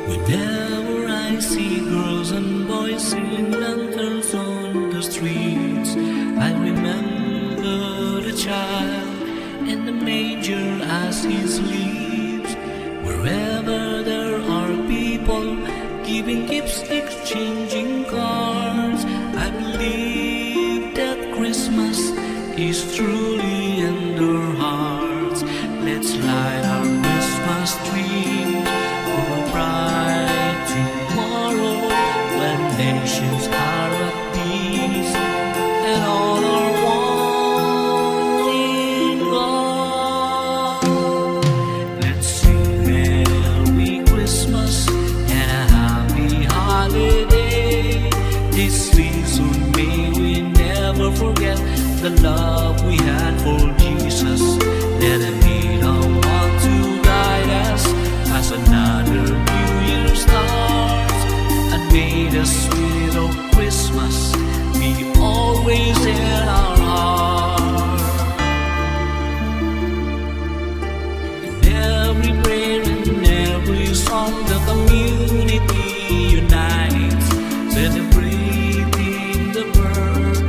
Whenever I see girls and boys singing lanterns on the streets, I remember the child in the manger as he sleeps. Wherever there are people giving gifts, exchanging cards, I believe that Christmas is truly in their hearts. Let's light our Christmas tree for a bright tomorrow, when nations are at peace and all are one in God. Let's sing Merry Christmas and a happy holiday. This season may we never forget the love we had for Jesus. Let him be the one to guide us as another new year starts, and may the spirit of Christmas be always in our heart. In every prayer and every song, the community unites, celebrating the birth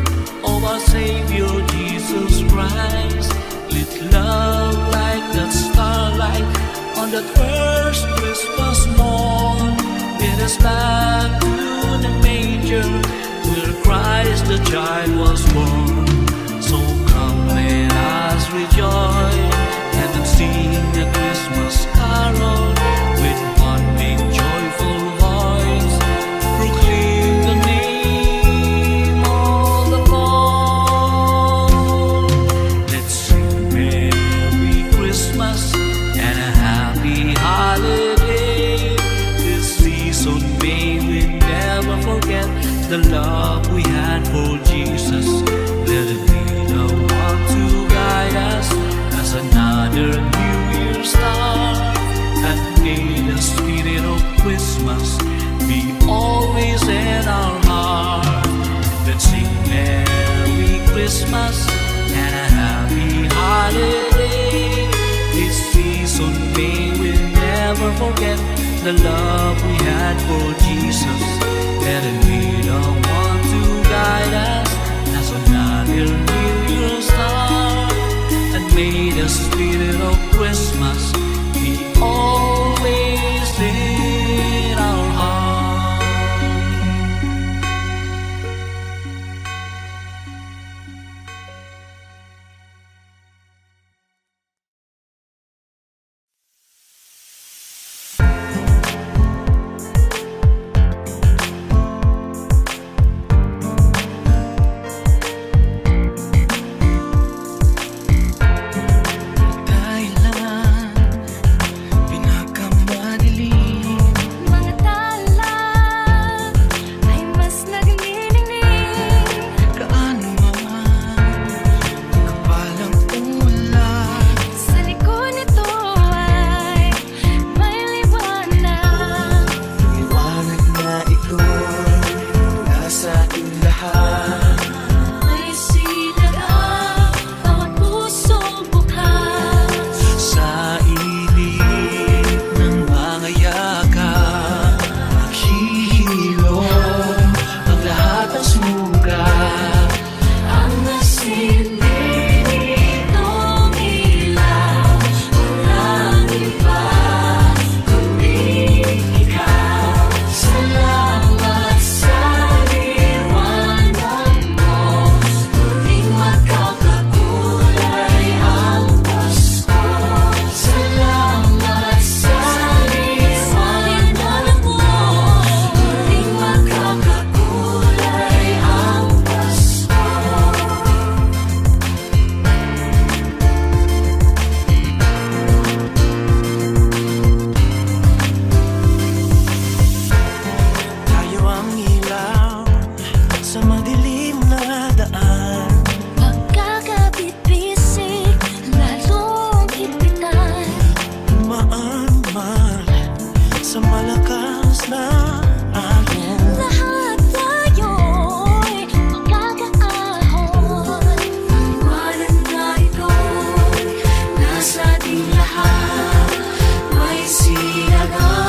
of our Savior Jesus Christ. Let love like that starlight on that first Christmas morn get us back to the manger where Christ the child was born. So come, let us rejoice and sing a Christmas carol with one big joyful voice, proclaim the name of the Lord. Let's sing Merry Christmas and a happy holiday. This season may we never forget the love we had for Jesus. Let it be the one to guide us as another new year start, and may the spirit of Christmas be always in our heart. Let's sing Merry Christmas and a happy holiday. This season may we never forget the love we had for Jesus. Let him be the one to guide us as another new year start, and may the spirit of Christmas be always in our heart. May sinagang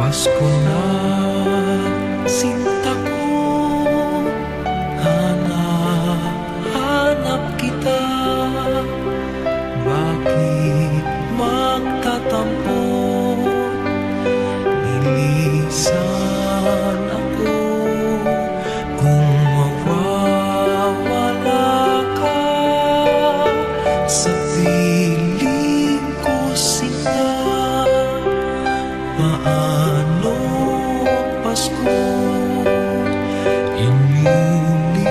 Pasko na, sinta ko, hanap kita. Bakit magtatampo? Nilisan ako kung mawawala ka sa piling ko, sinta. Paano Pasko iniulilang?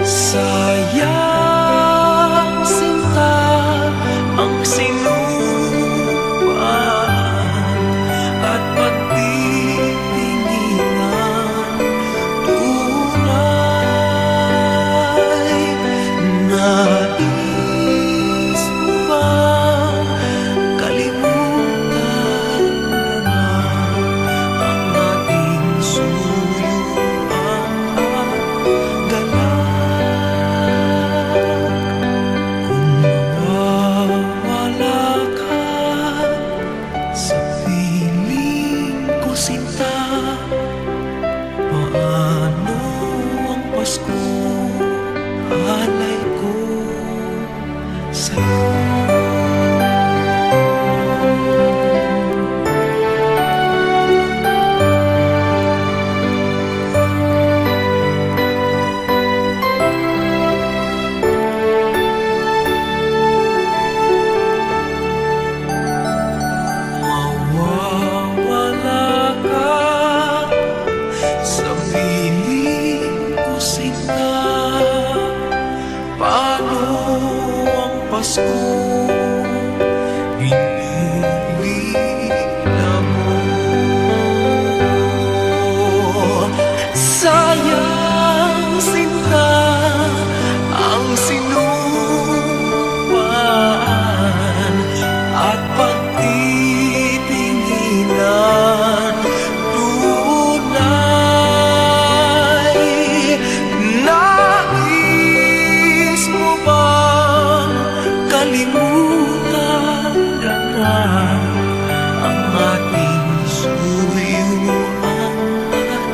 Sayang, sinta, ang sinuman at pagtitinginan. Tunay, nais mo bang kalimutan na ang ating suyuan at galak? Kung mawawala ka sa piling ko, sinta, paano ang Pasko? Alay ko sa'yo. Mawawala ka sa piling ko, sinta, paano ang Pasko inilila mo? Sayang, sinta, ang sinuman at pagtitinginan. Tunay, nais mo bang kalimutan na ang ating suyuan at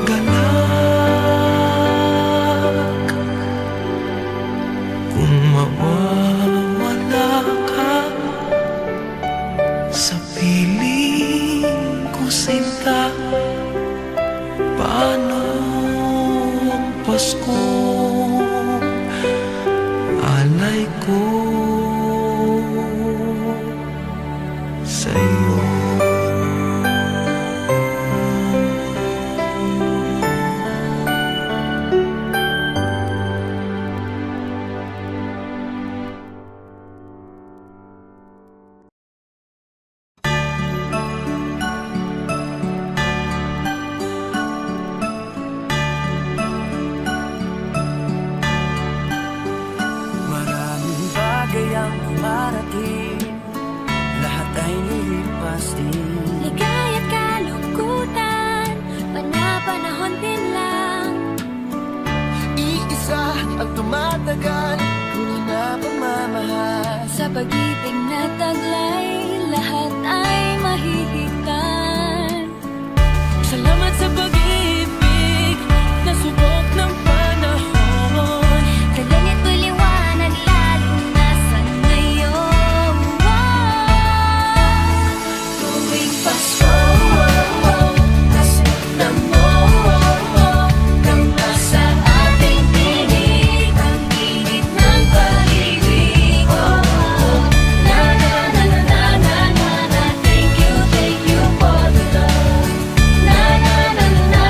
galak? Kung mawawala ka sa piling ko, sinta, paano ang Pasko? Alay ko sa'yo. Maraming bagay ang dumarating, lahat ay nilipas din. Ligaya't kalungkutan, panapanahon din lang. Iisa ang tumatagal, tunay na pagmamahal. Sa pag-ibig na taglay, lahat ay mahihigtan. Salamat sa pag-ibig na subok ng panahon. Kalangit ko'y liwanag, lalo na sa ngayon. Tuwing Pasko, kasama mo, kang nasa ating piling, ang init ng pag-ibig. Na na na na na na na na, thank you for the love. Na na na na na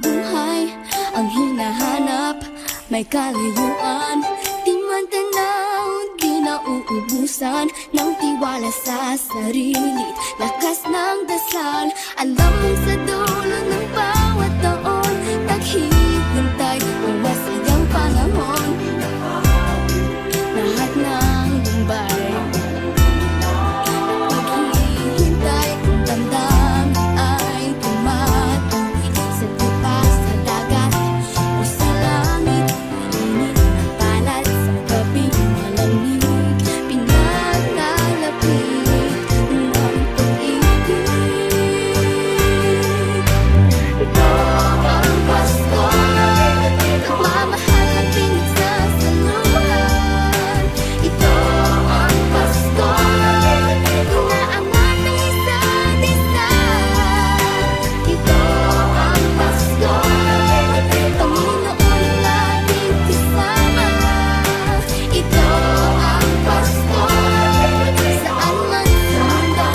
buhay ang hinahanap, may kalayuan. Di man tanaw, di nauubusan ng tiwala sa sarili, lakas ng dasal. Alam mong sa dulo ng bawat taon, naghihintay ang masayang panahon. Lahat ng Bombay naghihintay, ang damdamin ay tumatuloy sa lupa, sa dagat o sa langit. Init na palad sa gabing malamig, pinaglalapit ng pag-ibig. Ito ang Pasko, nagmamahal at pinagsasaluhan. Ito ang Pasko, inaangat ng isa't isa. Ito ang Pasko, Panginoon ang laging kasama. Ito ang Pasko, saan man sa mundo,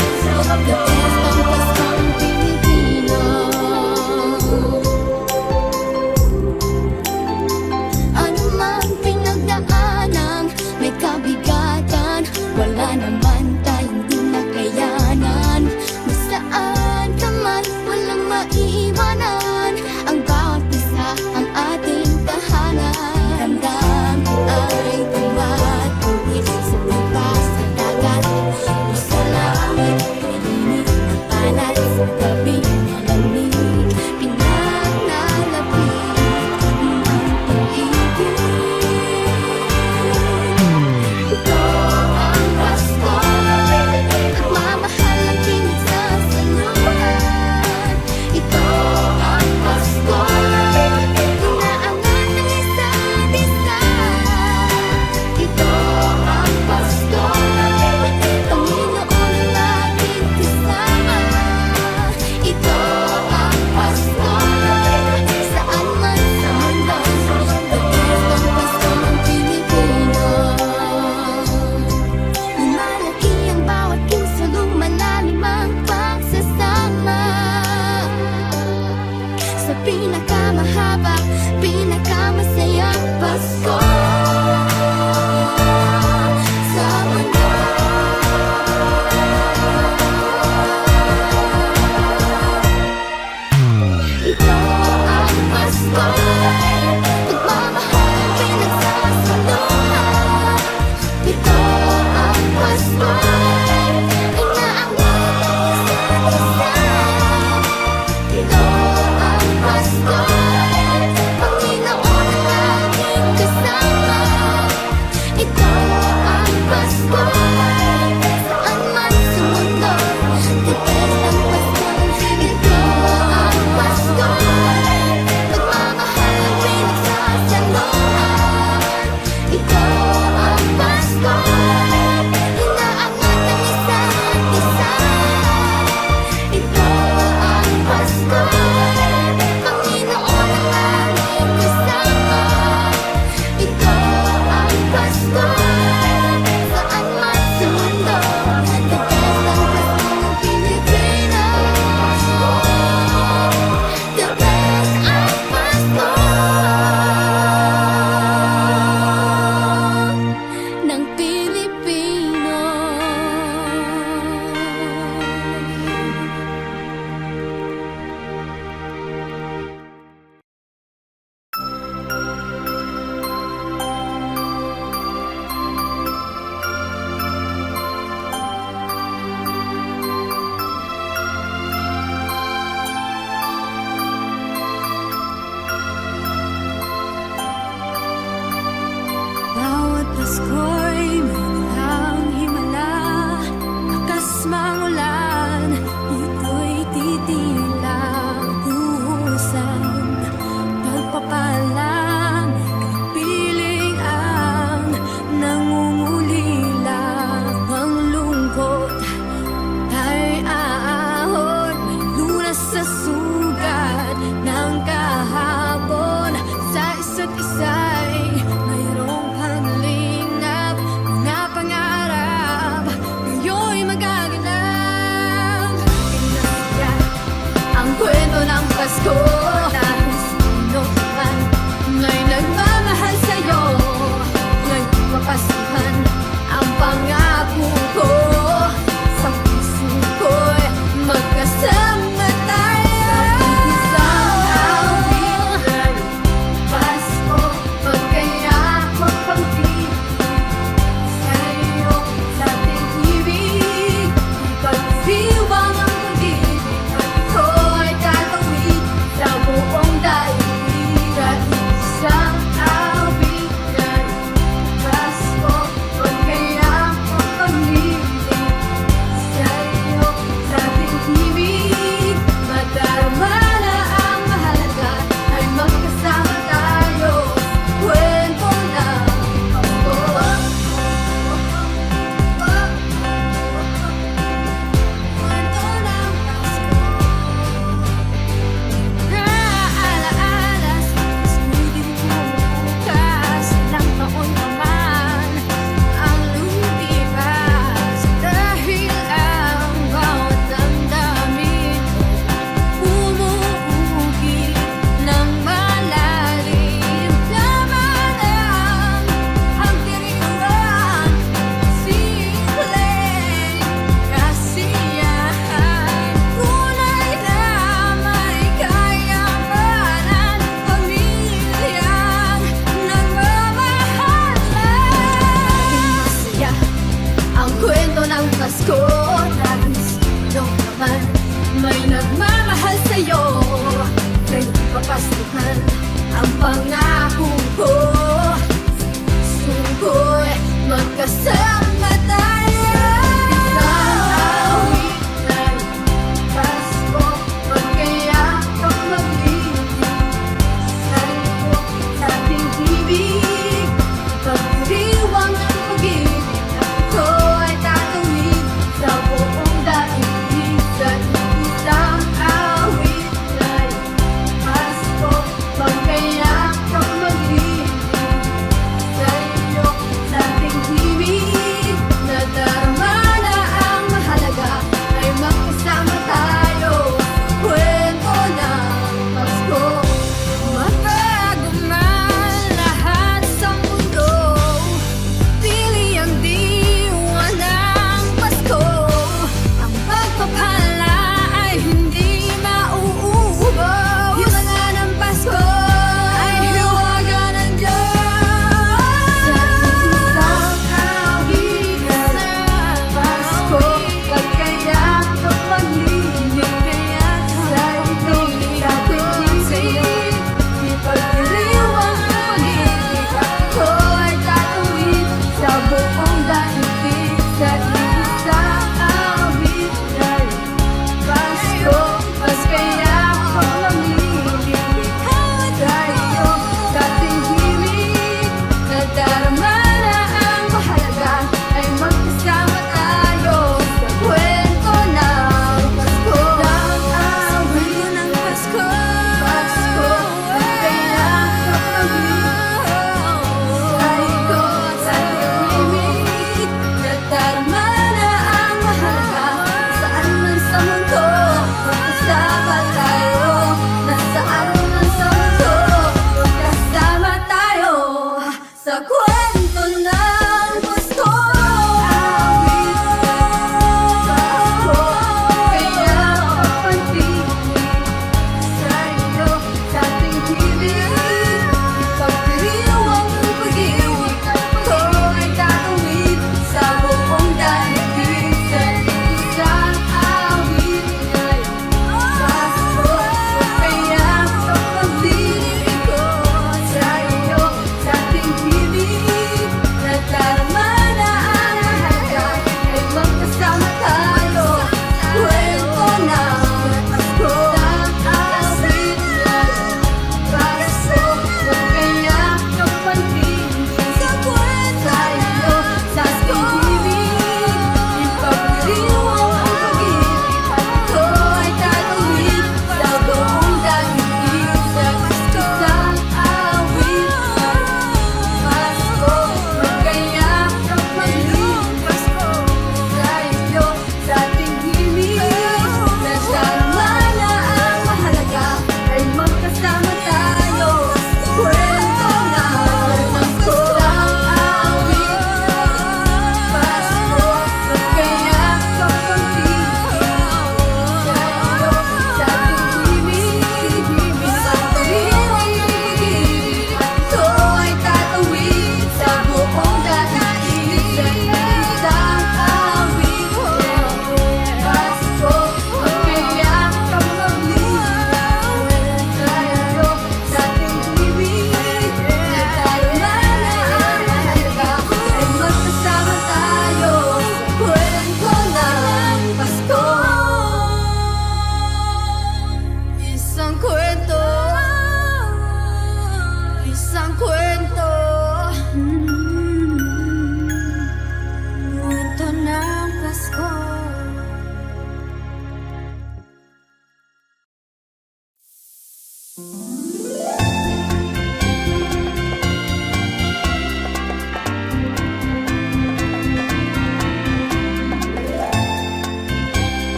the best ang Paskong Pilipino. Ano mang pinagdaanan, may kabigatan, wala naman tayong di makayanan. Nasaan ka man, walang maiiwanan, ang bawat isa ang ating tahanan. Ramdam ko ay tumatuloy sa lupa, sa dagat o sa langit. Init na palad sa gabing malamig, pinaglalapit ng pag-ibig. Ito ang Pasko, nagmamahal at pinagsasaluhan. Ito ang Pasko, inaangat ng isa't isa. Ito ang Pasko, Panginoon ang laging kasama. Ito ang Pasko, saan man sa mundo, the best ang Paskong Pilipino. Lumalaki ang bawat puso, lumalalim ang pagsasama. Sa pinakamahaba, pinakamasayang Pasko sa mundo. Ito ang Pasko, nagmamahal at pinagsasaluhan. Ito ang Pasko, inaangat ang isa't isa. Ito ang Pasko, Panginoon ang laging kasama. katotohanan ang pangako ko. Sungko'y magkasama tayo. Isang awit ng Pasko, magkayak ang mag-ibig. Sa likod sa ating ibig, pagdiriwang ng pag-ibig, ako ay tatawid sa buong daigdig. Sa isang awit ng Pasko, magkayak ang mag-ibig. Sa iyo, sa ating ibig,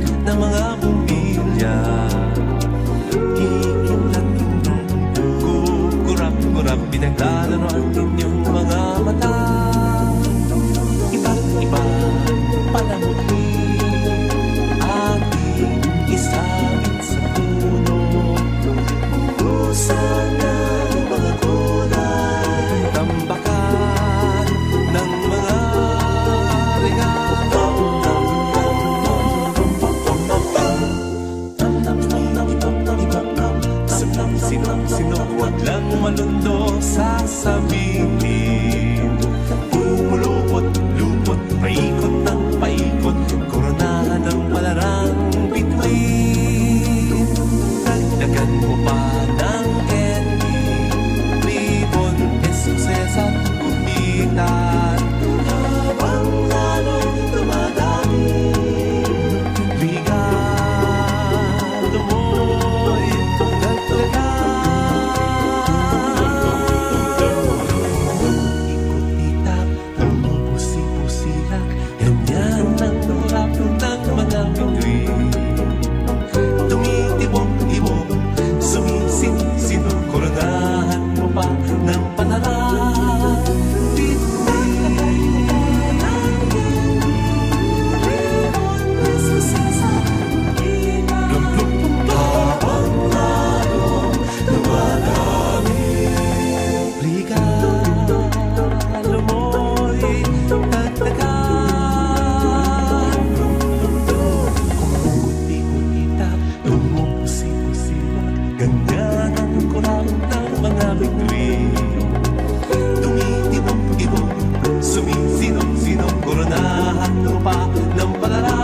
ng mga bumbilya. Ikinat-kinat, kukurap-kurap, pinaglalaro ang inyong mga mata. Iba't iba palamuti, ating isabit sa puno. Usan ng mga kulay, tambakan ng mga regalo. Sino, huwag lang malundo sasabihin. Pumulupot-lupot, paikot ng paikot, koronahan ng palarang bituin. Dagdagan mo pa ng candy, ribbon, esuses at gumitan. Habang lalo'y dumadami, regalo mo'y dagdagan. Ikot-itak, tumubusi-busilak, ganyan ang harap ng mga bituin. Tumitibok-ibok, sumisin-sino, koronahan mo pa ng panaran. Habang lalong dumadami, regalo mo'y dagdagan. Kumukuti-kutita, tumupusi-pusila, ganyan ang kurang ng mga bituin. Tumitibok-ibok, sumisinong-sinong, koronahan mo pa ng palaran.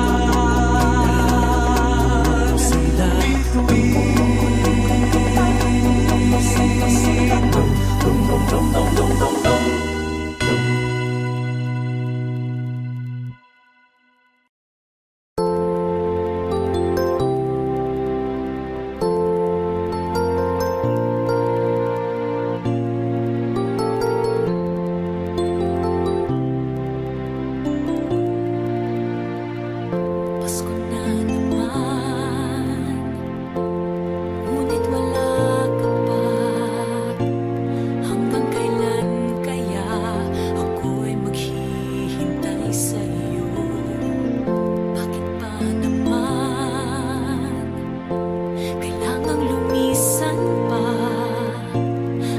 Sila Pasko na naman, ngunit wala ka pa. Hanggang kailan kaya ako'y maghihintay sa'yo? Bakit pa naman kailangang lumisan pa?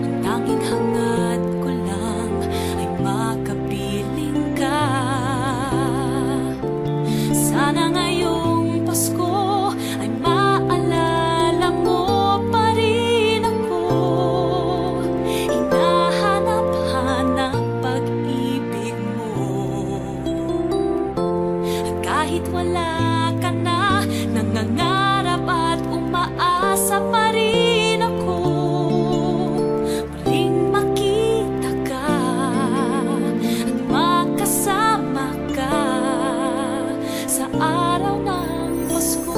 Ang tanging hangad ko lang ay makapiling ka. Sana ngayong Pasko ay maalala mo pa rin ako. Hinahanap-hanap pag-ibig mo. At kahit wala ka na, nangangarap at umaasa pa rin ako. Muling makita ka at makasama ka sa araw ng Pasko.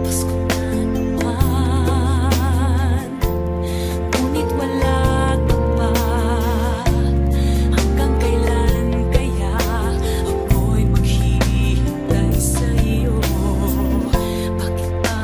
Pasko na naman, ngunit wala ka pa. Hanggang kailan kaya ako'y maghihintay sa'yo? Bakit pa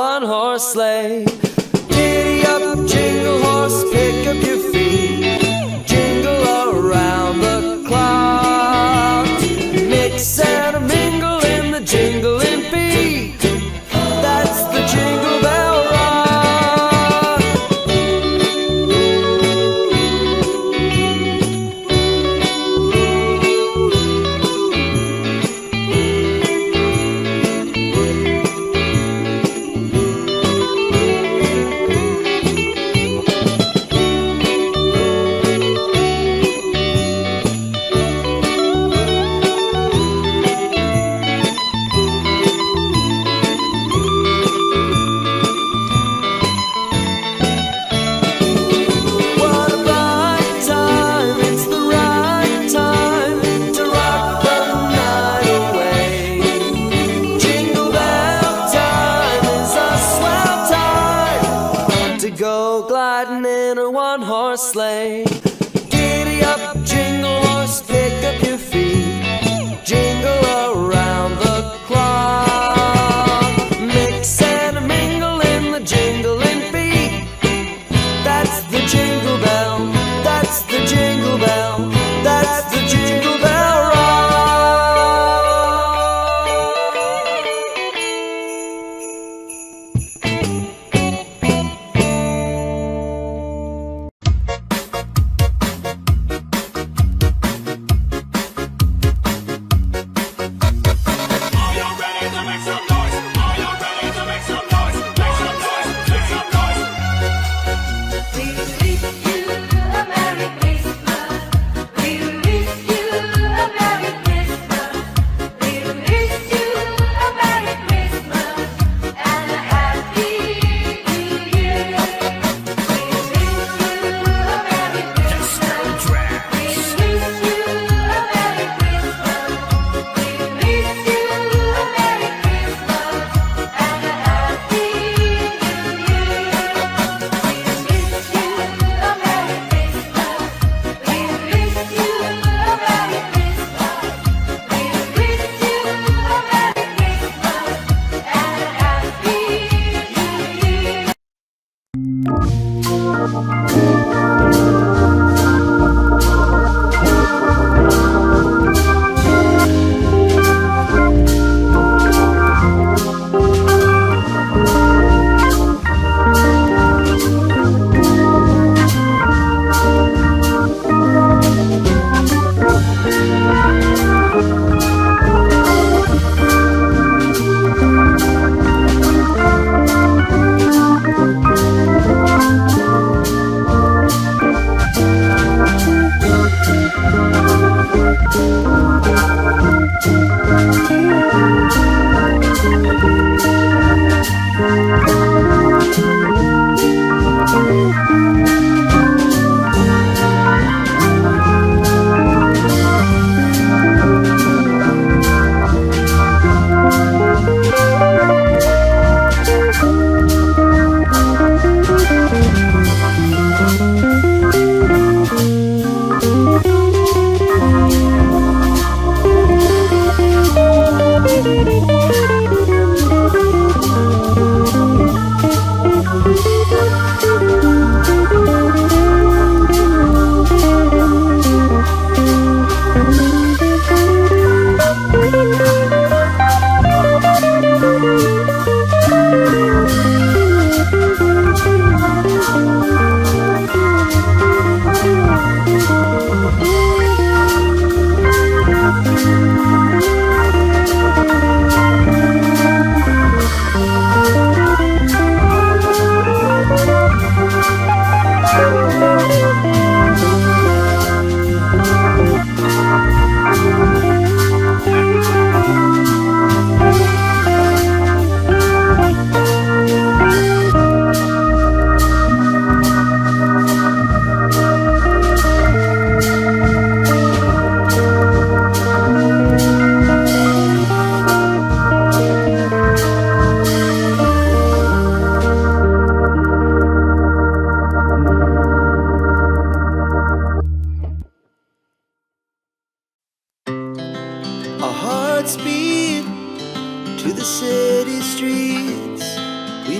one-horse sleigh. Giddy up, jingle horse, pick up your feet. Jingle around the clock. Mix and mingle in the jingling beat. That's the Jingle Bell Rock. What a bright time, it's the right time to rock the night away. Jingle bell time is a swell time to go gliding in a one-horse sleigh. Giddy up, jingle horse, pick up your feet. Jingle around the clock. Mix and mingle in the jingling beat. That's the Jingle Bell, that's the Jingle Bell, that's the Jingle Bell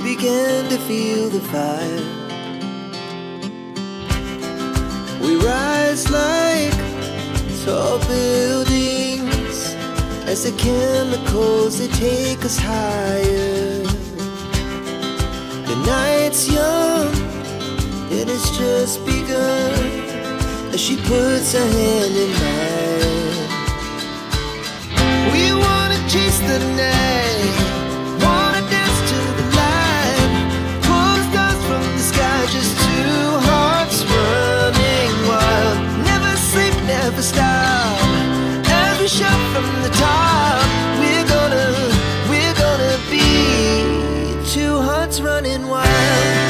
began to feel the fire. We rise like tall buildings as the chemicals they take us higher. The night's young, it has just begun as she puts her hand in mine. We wanna chase the night, wanna dance to the light, pull stars from the sky, just two hearts running wild. Never sleep, never stop, as we shout from the top. We're gonna be two hearts running wild.